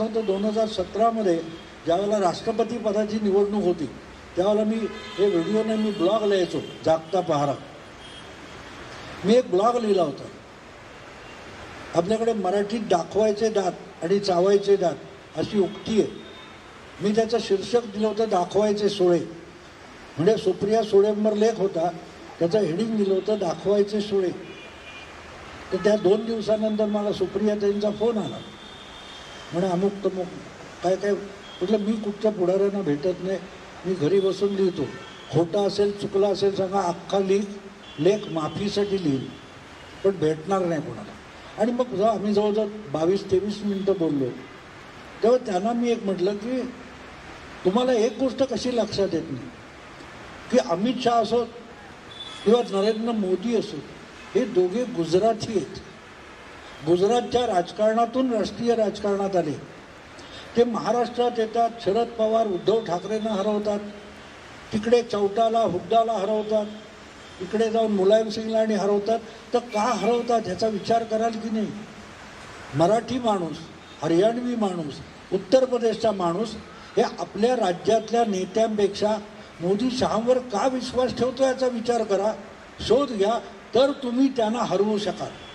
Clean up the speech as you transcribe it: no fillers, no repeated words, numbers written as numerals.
तर 2017 ज्यावेळेला राष्ट्रपती पदाची निवडणूक होती त्यावेळेला मी हे व्हिडिओने मी ब्लॉग लिहायचो, जागता पहारा. मी एक ब्लॉग लिहिला होता. आपल्याकडे मराठीत दाखवायचे दात आणि चावायचे दात अशी उक्ती आहे. मी त्याचं शीर्षक दिलं होतं दाखवायचे सोळे. म्हणजे सुप्रिया सुळेंवर लेख होता, त्याचं हेडिंग दिलं होतं दाखवायचे सोळे. तर त्या 2 दिवसानंतर मला सुप्रिया त्यांचा फोन आला. म्हणे अमुक तमुक काय काय. म्हटलं मी कुठच्या पुढाऱ्यांना भेटत नाही, मी घरी बसून लिहितो. खोटा असेल चुकला असेल सांगा, अख्खा लेख माफीसाठी लिहील, पण भेटणार नाही कोणाला. आणि मग जेव्हा आम्ही जवळजवळ 22-23 मिनटं बोललो तेव्हा त्यांना मी एक म्हटलं की तुम्हाला एक गोष्ट कशी लक्षात येत नाही की अमित शहा असो किंवा नरेंद्र मोदी असो, हे दोघे गुजराती आहेत. गुजरातच्या राजकारणातून राष्ट्रीय राजकारणात आले. ते महाराष्ट्रात येतात, शरद पवार उद्धव ठाकरेंना हरवतात, तिकडे चौटाला हुड्डाला हरवतात, इकडे जाऊन मुलायम सिंगला आणि हरवतात. तर का हरवतात ह्याचा विचार कराल की नाही? मराठी माणूस, हरियाणवी माणूस, उत्तर प्रदेशचा माणूस हे आपल्या राज्यातल्या नेत्यांपेक्षा मोदी शहांवर का विश्वास ठेवतो याचा विचार करा, शोध घ्या, तर तुम्ही त्यांना हरवू शकाल.